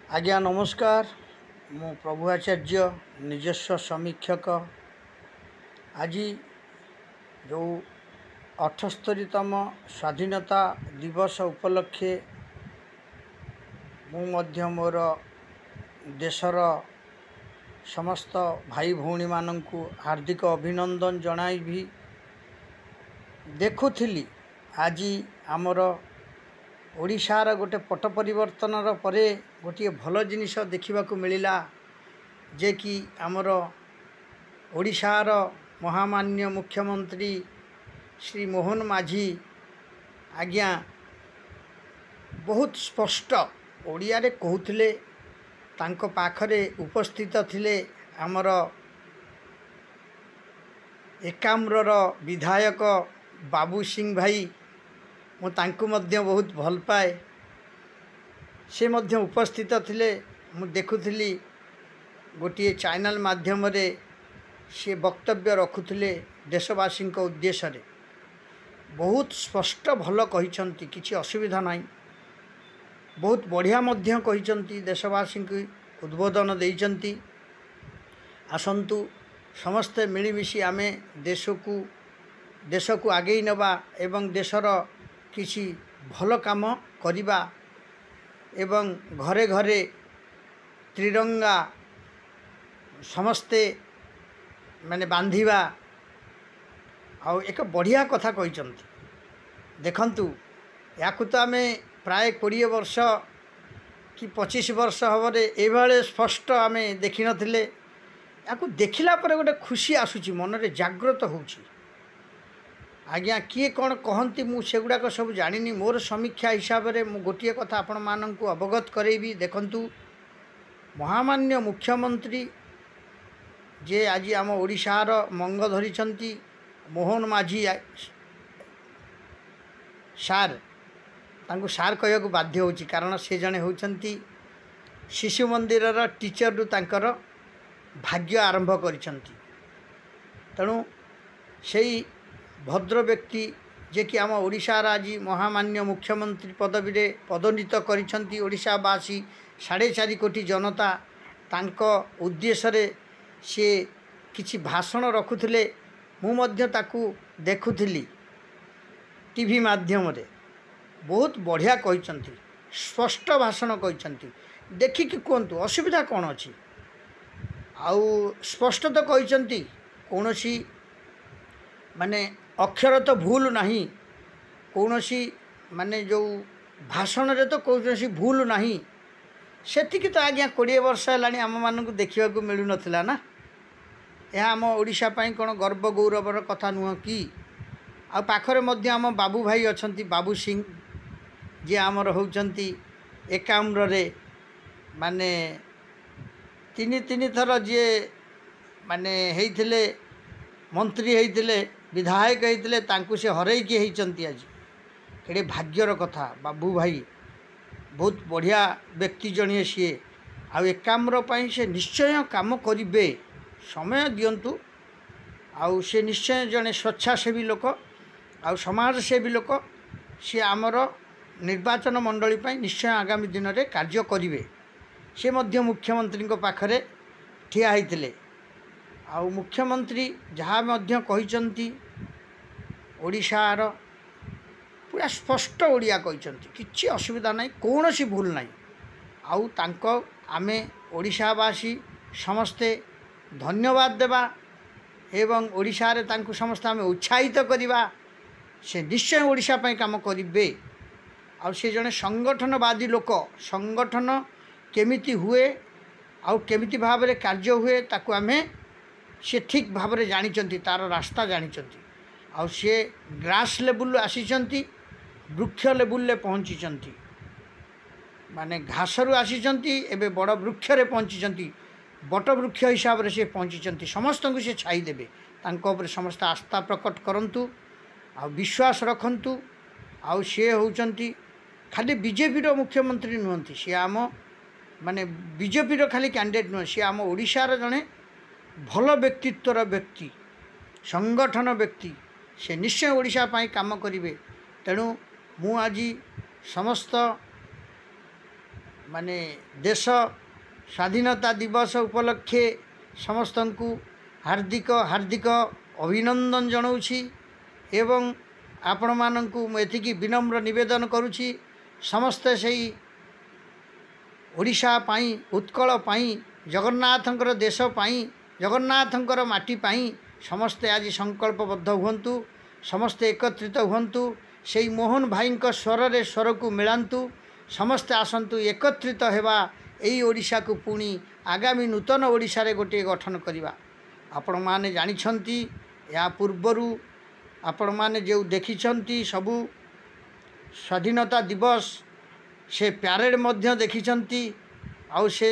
आज्ञा नमस्कार। मु प्रभु आचार्य निजस्व समीक्षक। आज जो 78तम स्वाधीनता दिवस उपलक्षे मु मोर देशर समस्त भाई भौणी माननकु हार्दिक अभिनंदन जणाइबी। देखुथिली आज आमर ओडिशार गोटे पट परिवर्तनर परे गोटे भल जिनिस देखा मिलला जे कि आमर ओडिशार महामान्य मुख्यमंत्री श्री मोहन माझी आज्ञा बहुत स्पष्ट ओडिया रे कहूथिले। तांको पाखरे उपस्थित थिले आमर एकाम्रर विधायक बाबू सिंह भाई। मु तांको मध्य बहुत भल पाए। से मध्य उपस्थित थिले। मु देखुथिली गोटे चैनल माध्यम रे से वक्तव्य रखुथिले देशवासी उद्देश्य रे। बहुत स्पष्ट भल कहिसंती, किछि असुविधा नाही। बहुत बढ़िया मध्य कहिसंती, देशवासी को उद्बोधन देइसंती। आसंतु समस्ते मिलीमिशी आमे देश को आगे नबा एवं देशर किसी भल काम करिबा एवं घरे घरे त्रिरंगा समस्ते माने बांधिबा आउ एक बढ़िया कथा कहिसंती। देखंतु याकु तो आमे प्राय 20 वर्ष कि 25 वर्ष हबरे एभाले स्पष्ट आमे देखि नथिले। याकु देखिला पर गोटे खुशी आसुची, मन रे जागृत होउची। आज्ञा किए कौन कहती मुझेगुड़ाक सब जानी। मोर समीक्षा हिसाब से मु गोटे कथा आपण मानक अवगत करेबी। देखंतु महामान्य मुख्यमंत्री जे आज आम ओडिशार मंग धरिछंती मोहन माझी सार। तांको सार कहया को बाध्य होची, कारण से जने होचंती शिशु मंदिरर टीचर रु तांकर भाग्य आरंभ करिछंती। तेणु सेई भद्र व्यक्ति जे कि आम ओडिशार आज महामान्य मुख्यमंत्री पदवी रे पदोन्नत करिछंती ओडिशावासी 4.5 कोटी जनता। तांको उद्देश्य रे से किछि भाषण रखुथिले। मु मध्य ताकू देखुथिली टीवी माध्यम रे। बहुत बढ़िया कहिछंती, स्पष्ट भाषण कहिछंती। देखिकी कहतु असुविधा कौन अछि। आउ स्पष्ट तो कहिछंती, कोनोसी माने अक्षर तो भूल नहीं, कौनसी माने जो भाषण रे तो कौनसी भूल नहीं। सेतिकी तो आज्ञा 20 वर्ष है आम मानक देखा मिलू नथिला ना। यह आम ओडिशा पई कोन गर्व गौरवर कथा नुह कि। आ पाखरे मध्य आम बाबू भाई अछंती, बाबू सिंह जे आमर होचंती एकाम्र रे माने तीन थर जे माने हेइथिले मंत्री हेइथिले विधायक होते तांकु से हरैकी होती। आज केड़े भाग्यर कथा। बाबू भाई बहुत बढ़िया व्यक्ति जणिए सी। आ एकाम्र पई से निश्चय काम करिबे, समय दियंतु। आउ से निश्चय जने स्वेच्छासेवी लोक आ समाजसेवी लोक। सी आमर निर्वाचन मंडली पई निश्चय आगामी दिन में कार्य करिवे। से मध्य मुख्यमंत्री को पाखरे ठिया होइतिले। आउ मुख्यमंत्री जहाँ मध्य कहिचंती ओडिशार पूरा स्पष्ट ओडिया कहिचंती, किछि असुविधा नहीं, कौनसी भूल नहीं। आउ तांको आमे ओडिशावासी समस्ते धन्यवाद देवा एवं ओडिशा रे तांको समस्त आमे उत्साहित करिबा। से निश्चय ओडिशा पई काम करिबे। आउ से जने संगठनवादी लोक। संगठन केमिति हुए आउ केमिति भाव रे कार्य हुए ताकू आमे से ठीक भाव रे जानिचंती, तार रास्ता जानिचंती। आउ से ग्रास लेवल आसीचंती, वृक्ष लेवल ले पहुंचीचंती। माने घासरू आसीचंती, एबे बड़ वृक्ष रे पहुंचीचंती। बट वृक्ष हिसाब रे से पहुंचीचंती। समस्त को से छाई देबे। तांको ऊपर समस्त आस्था प्रकट करंतु, आ विश्वास रखंतु। आउ से होचंती खाली बीजेपी रो मुख्यमंत्री नुहंती। से आम माने बीजेपी रो खाली कैंडिडेट नुह। से आम ओडिशार जने भल व्यक्तित्वर व्यक्ति, संगठन व्यक्ति। से निश्चय ओडिशा पाई काम करिवे। तेणु मु आज समस्त माने देश स्वाधीनता दिवस उपलक्षे समस्त को हार्दिक हार्दिक अभिनंदन जनाऊँगी एवं आपण मानू मुझे विनम्र निवेदन करुँची समस्ते से ओडिशा पाई उत्कल पाई जगन्नाथंकर देश पाई जगन्नाथंकर माटी पाई समस्ते आज संकल्पबद्ध हुंतु समस्ते एकत्रित हुंतु से मोहन भाई स्वर रे स्वर को मिलांतु समस्ते आसंतु एकत्रित हेबा एई ओडिशा को पुणी आगामी नूतन ओडिशा रे गोटे गठन करिबा। आपण माने जानिछंती या पूर्वरु आपण माने जो देखिछंती सबु स्वाधीनता दिवस से प्यारेड मध्य देखिछंती आउ से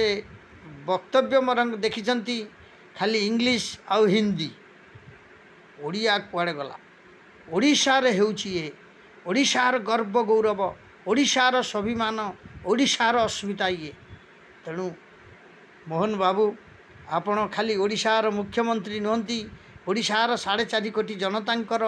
वक्तव्य मरंग देखिछंती खाली इंग्लिश आउ हिंदी ओडिया कुआड़े गला ओडिशा रे हेउची ए ओडिशार गर्व गौरव ओडिशार स्वाभिमान ओडिशार अस्मिता ये तेणु मोहन बाबू आपण खाली ओडिशार मुख्यमंत्री नुहंती ओडिशार 4.5 कोटी जनतांकर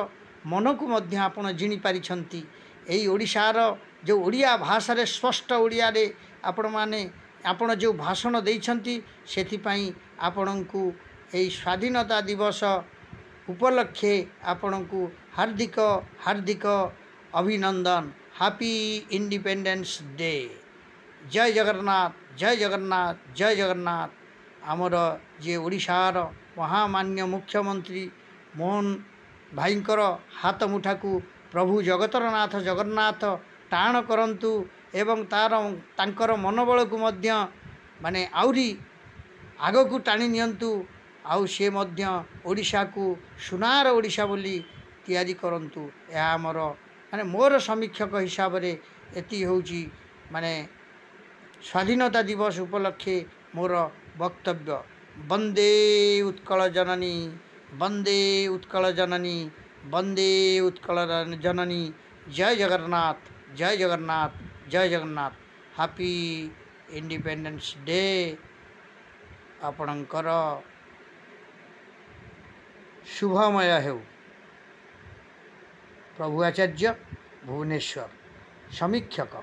मन को मध्य आपण जिणी पारिछंती एई ओडिशार जो ओडिया भाषा रे स्पष्ट ओडिया रे आपण माने आपण जो भाषण देइछंती सेति पई आपण को एई स्वाधीनता दिवस उपलक्षे आपण को हार्दिक हार्दिक अभिनंदन हैप्पी इंडिपेंडेंस डे। जय जगन्नाथ जय जगन्नाथ जय जगन्नाथ। आमर जे ओडिशार महामान्य मुख्यमंत्री मोहन भाईंकर हाथ मुठा को प्रभु जगतरनाथ जगन्नाथ टाण करंतु एवं तांकर मनोबल को मध्य माने आउरी आग को टाणी नियंतु आउ से मध्य ओडिशा को सुनार ओडिशा बोली तैयारी करंतु। या आमर माने मोर समीक्षक हिसाब रे एति होउची माने स्वाधीनता दिवस उपलक्षे मोर वक्तव्य। वंदे उत्कल जननी वंदे उत्कल जननी वंदे उत्कल जननी। जय जगन्नाथ जय जगन्नाथ जय जगन्नाथ। Happy independence day. आपणकर शुभमय हेउ। प्रभु आचार्य भुवनेश्वर समीक्षक।